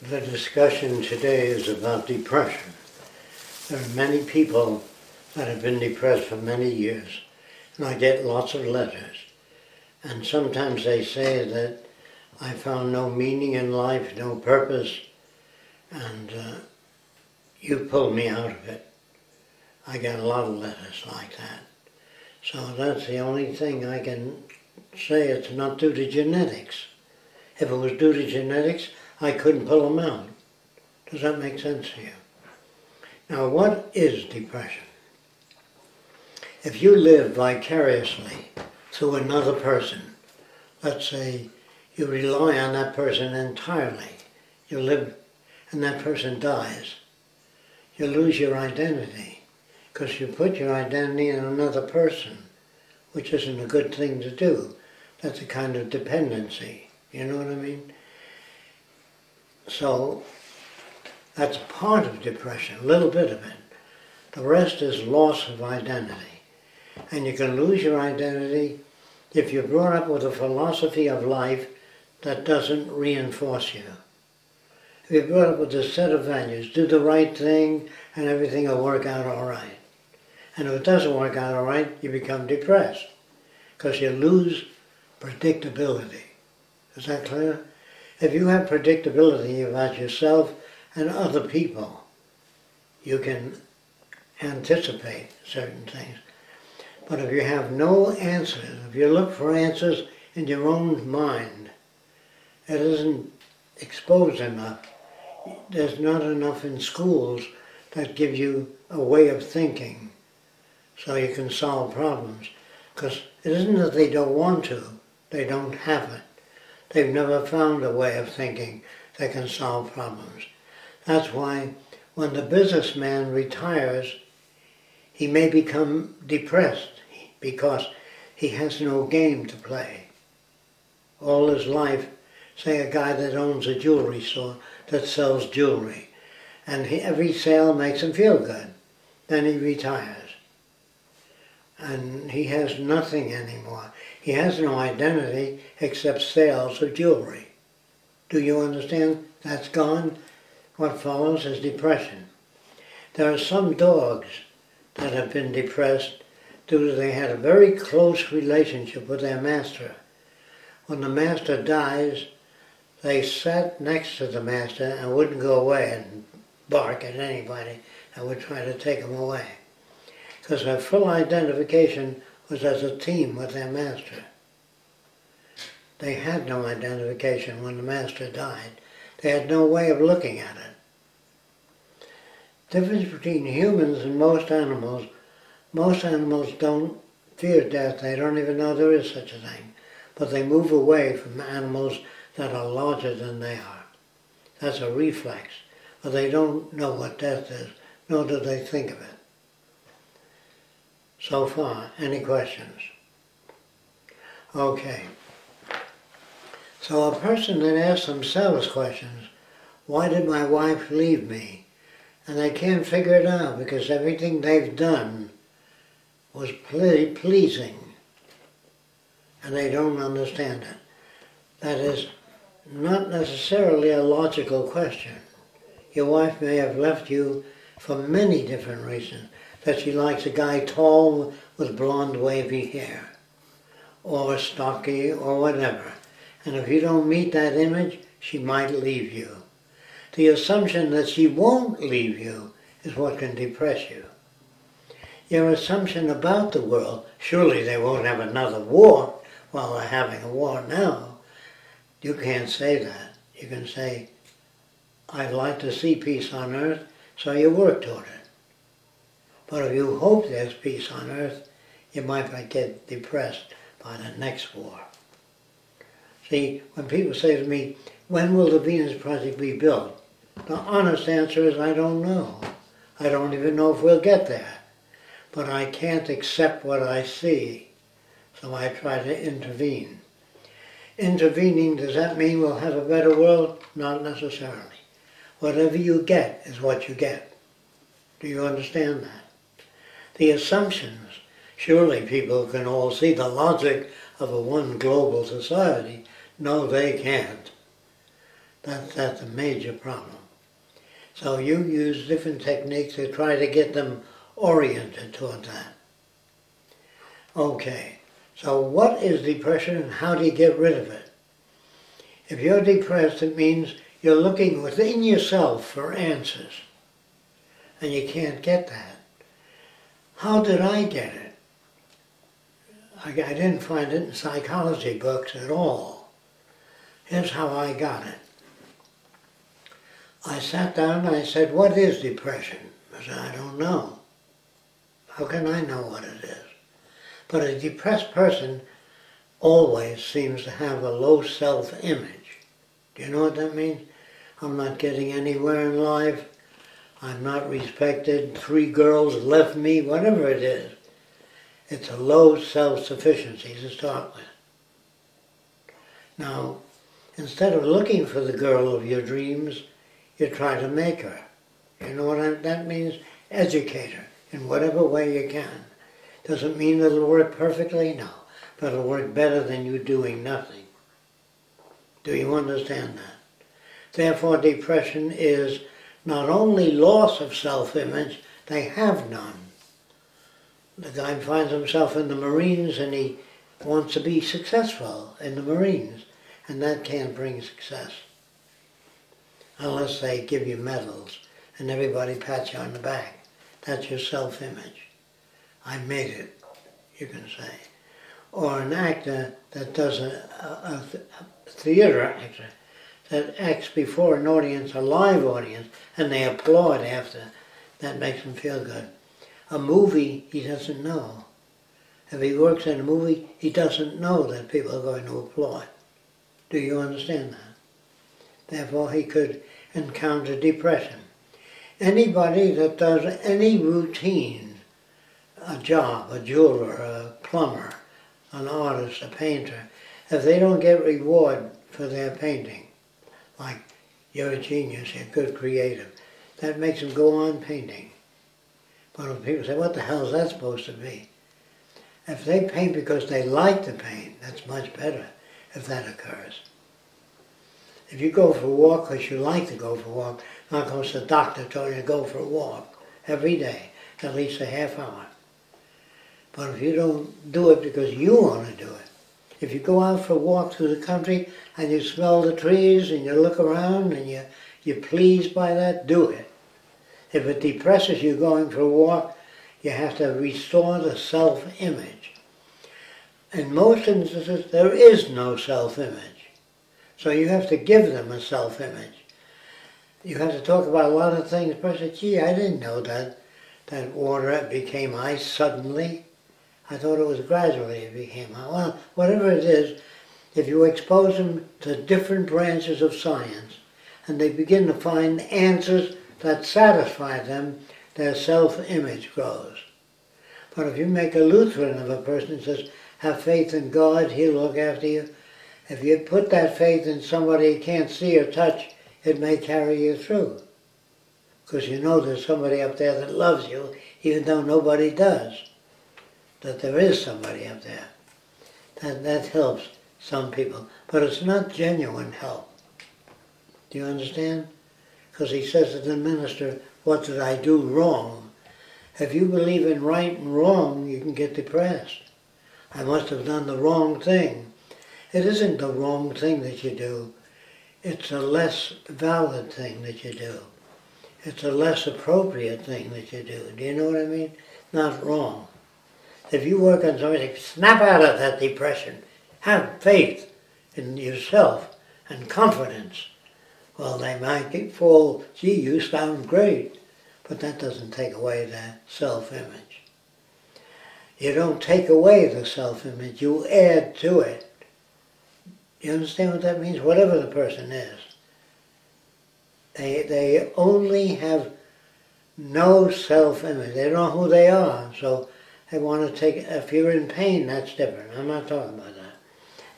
The discussion today is about depression. There are many people that have been depressed for many years, and I get lots of letters. And sometimes they say that I found no meaning in life, no purpose, and you pulled me out of it. I get a lot of letters like that. So that's the only thing I can say. It's not due to genetics. If it was due to genetics, I couldn't pull them out. Does that make sense to you? Now, what is depression? If you live vicariously through another person, let's say you rely on that person entirely, you live and that person dies, you lose your identity because you put your identity in another person, which isn't a good thing to do. That's a kind of dependency. You know what I mean? So that's part of depression, a little bit of it. The rest is loss of identity. And you can lose your identity if you're brought up with a philosophy of life that doesn't reinforce you. If you're brought up with a set of values, do the right thing and everything will work out all right. And if it doesn't work out all right, you become depressed because you lose predictability. Is that clear? If you have predictability about yourself and other people, you can anticipate certain things. But if you have no answers, if you look for answers in your own mind, it isn't exposed enough. There's not enough in schools that give you a way of thinking so you can solve problems. Because it isn't that they don't want to, they don't have it. They've never found a way of thinking that can solve problems. That's why when the businessman retires, he may become depressed because he has no game to play. All his life, say a guy that owns a jewelry store that sells jewelry, and every sale makes him feel good. Then he retires. And he has nothing anymore. He has no identity except sales of jewelry. Do you understand? That's gone. What follows is depression. There are some dogs that have been depressed due to they had a very close relationship with their master. When the master dies, they sat next to the master and wouldn't go away and bark at anybody that would try to take him away. Because their full identification was as a team with their master. They had no identification when the master died. They had no way of looking at it. The difference between humans and most animals don't fear death. They don't even know there is such a thing. But they move away from animals that are larger than they are. That's a reflex. But they don't know what death is, nor do they think of it. So far, any questions? Okay. So a person that asks themselves questions, why did my wife leave me? And they can't figure it out because everything they've done was pleasing. And they don't understand it. That is not necessarily a logical question. Your wife may have left you for many different reasons. That she likes a guy tall with blonde wavy hair, or stocky, or whatever. And if you don't meet that image, she might leave you. The assumption that she won't leave you is what can depress you. Your assumption about the world, surely they won't have another war while they're having a war now. You can't say that. You can say, I'd like to see peace on earth, so you work toward it. But if you hope there's peace on earth, you might get depressed by the next war. See, when people say to me, when will the Venus Project be built? The honest answer is I don't know. I don't even know if we'll get there. But I can't accept what I see, so I try to intervene. Intervening, does that mean we'll have a better world? Not necessarily. Whatever you get is what you get. Do you understand that? The assumptions, surely people can all see the logic of a one global society. No, they can't. That's a major problem. So you use different techniques to try to get them oriented toward that. Okay, so what is depression and how do you get rid of it? If you're depressed, it means you're looking within yourself for answers, and you can't get that. How did I get it? I didn't find it in psychology books at all. Here's how I got it. I sat down and I said, what is depression? I said, I don't know. How can I know what it is? But a depressed person always seems to have a low self-image. Do you know what that means? I'm not getting anywhere in life. I'm not respected. 3 girls left me, whatever it is. It's a low self-sufficiency to start with. Now, instead of looking for the girl of your dreams, you try to make her. You know what that means? Educate her in whatever way you can. Doesn't mean it'll work perfectly, no. But it'll work better than you doing nothing. Do you understand that? Therefore, depression is not only loss of self-image, they have none. The guy finds himself in the Marines and he wants to be successful in the Marines, and that can't bring success. Unless they give you medals and everybody pats you on the back. That's your self-image. I made it, you can say. Or an actor that does a theater actor that acts before an audience, a live audience, and they applaud after. That makes him feel good. A movie, he doesn't know. If he works in a movie, he doesn't know that people are going to applaud. Do you understand that? Therefore, he could encounter depression. Anybody that does any routine, a job, a jeweler, a plumber, an artist, a painter, if they don't get reward for their painting, like you're a genius, you're good creative, that makes them go on painting. But when people say, what the hell is that supposed to be? If they paint because they like to paint, that's much better if that occurs. If you go for a walk because you like to go for a walk, not because the doctor told you to go for a walk every day, at least a half hour. But if you don't do it because you want to do it, if you go out for a walk through the country and you smell the trees and you look around and you're pleased by that, do it. If it depresses you going for a walk, you have to restore the self-image. In most instances, there is no self-image. So you have to give them a self-image. You have to talk about a lot of things. But say, gee, I didn't know that water became ice suddenly. I thought it was gradually it became ice. Well, whatever it is, if you expose them to different branches of science, and they begin to find answers that satisfy them, their self-image grows. But if you make a Lutheran of a person and says, have faith in God, He'll look after you, if you put that faith in somebody you can't see or touch, it may carry you through. Because you know there's somebody up there that loves you, even though nobody does. That there is somebody up there. That helps some people. But it's not genuine help. Do you understand? Because he says to the minister, what did I do wrong? If you believe in right and wrong, you can get depressed. I must have done the wrong thing. It isn't the wrong thing that you do. It's a less valid thing that you do. It's a less appropriate thing that you do. Do you know what I mean? Not wrong. If you work on something, snap out of that depression. Have faith in yourself and confidence. Well, they might fall, gee, you sound great. But that doesn't take away the self-image. You don't take away the self-image, you add to it. You understand what that means? Whatever the person is. They only have no self-image. They don't know who they are. So they want to take, if you're in pain, that's different. I'm not talking about that.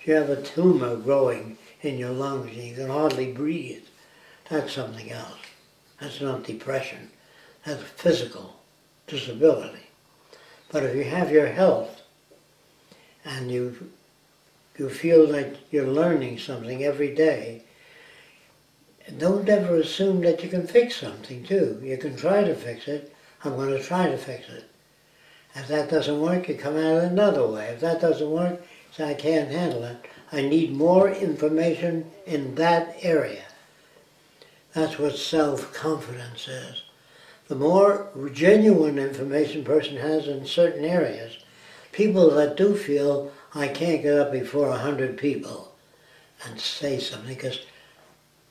If you have a tumor growing in your lungs and you can hardly breathe, that's something else. That's not depression. That's physical disability. But if you have your health and you feel like you're learning something every day, don't ever assume that you can fix something too. You can try to fix it. I'm going to try to fix it. If that doesn't work, you come at it another way. If that doesn't work, say, I can't handle it. I need more information in that area. That's what self-confidence is. The more genuine information a person has in certain areas, people that do feel, I can't get up before 100 people and say something because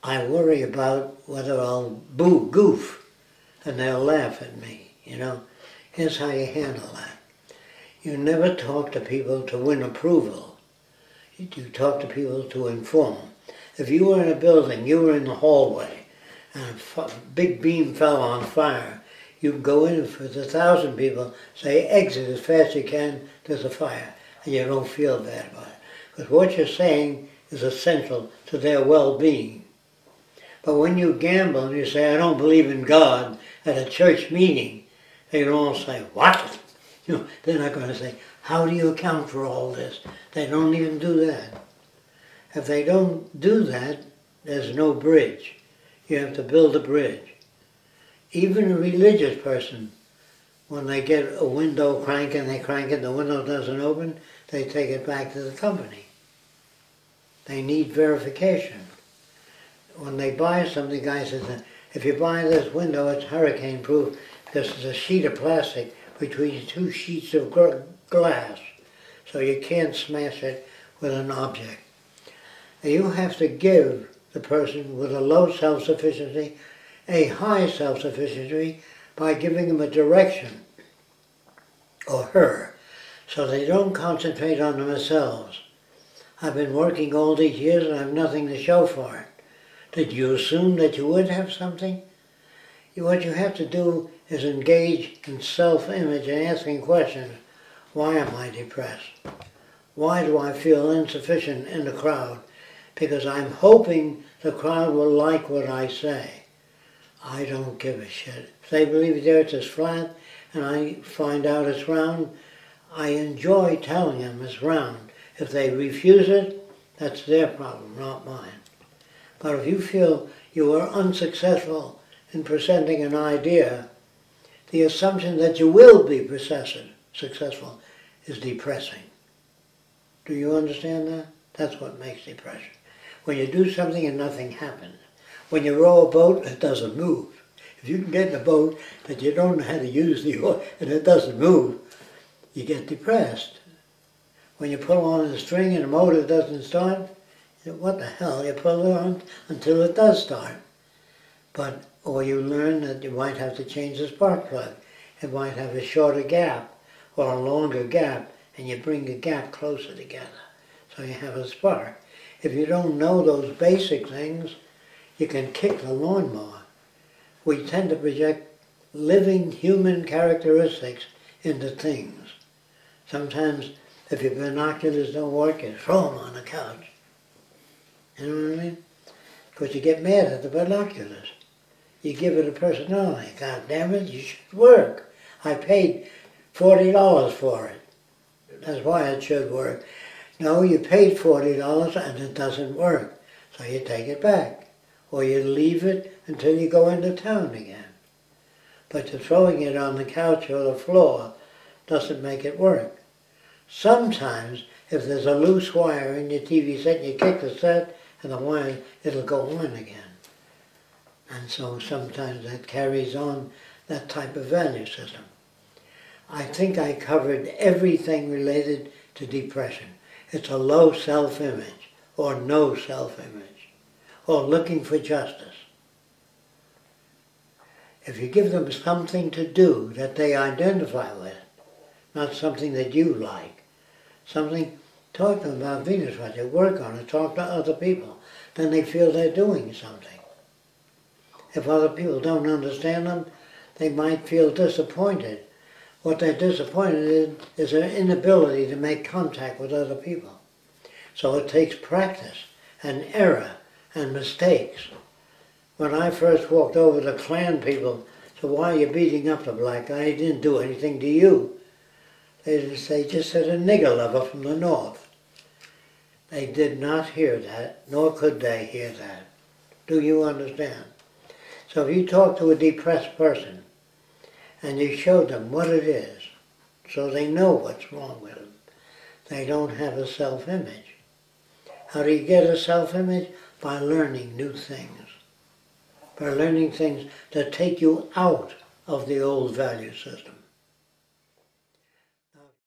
I worry about whether I'll goof and they'll laugh at me, you know. Here's how you handle that. You never talk to people to win approval. You talk to people to inform. If you were in a building, you were in the hallway, and a big beam fell on fire, you can go in for the 1,000 people, say exit as fast as you can, there's a fire, and you don't feel bad about it. Because what you're saying is essential to their well-being. But when you gamble and you say, I don't believe in God at a church meeting, they can all say, what? You know, they're not going to say, how do you account for all this? They don't even do that. If they don't do that, there's no bridge. You have to build a bridge. Even a religious person, when they get a window cranking, they crank it, the window doesn't open, they take it back to the company. They need verification. When they buy something, the guy says, if you buy this window, it's hurricane proof because there's a sheet of plastic between two sheets of glass, so you can't smash it with an object. You have to give the person with a low self-sufficiency a high self-sufficiency by giving them a direction, or her, so they don't concentrate on themselves. I've been working all these years and I have nothing to show for it. Did you assume that you would have something? What you have to do is engage in self-image and asking questions. Why am I depressed? Why do I feel insufficient in the crowd? Because I'm hoping the crowd will like what I say. I don't give a shit. If they believe the earth is flat and I find out it's round, I enjoy telling them it's round. If they refuse it, that's their problem, not mine. But if you feel you are unsuccessful in presenting an idea, the assumption that you will be successful is depressing. Do you understand that? That's what makes depression. When you do something and nothing happens. When you row a boat, it doesn't move. If you can get in a boat that you don't know how to use the oar and it doesn't move, you get depressed. When you pull on a string and the motor doesn't start, what the hell, you pull it on until it does start. Or you learn that you might have to change the spark plug. It might have a shorter gap or a longer gap, and you bring the gap closer together so you have a spark. If you don't know those basic things, you can kick the lawnmower. We tend to project living human characteristics into things. Sometimes if your binoculars don't work, you throw them on the couch. You know what I mean? Because you get mad at the binoculars. You give it a personality. God damn it, you should work. I paid $40 for it. That's why it should work. No, you paid $40 and it doesn't work. So you take it back. Or you leave it until you go into town again. But throwing it on the couch or the floor doesn't make it work. Sometimes, if there's a loose wire in your TV set, you kick the set and the wire, it'll go on again. And so sometimes that carries on that type of value system. I think I covered everything related to depression. It's a low self-image, or no self-image, or looking for justice. If you give them something to do that they identify with, not something that you like, something, talk to them about Venus Project, work on it, talk to other people, then they feel they're doing something. If other people don't understand them, they might feel disappointed. What they're disappointed in is their inability to make contact with other people. So it takes practice and error and mistakes. When I first walked over to Klan people, so why are you beating up the black guy? He didn't do anything to you. They just said a nigger lover from the north. They did not hear that, nor could they hear that. Do you understand? So if you talk to a depressed person and you show them what it is, so they know what's wrong with them, they don't have a self-image. How do you get a self-image? By learning new things. By learning things that take you out of the old value system.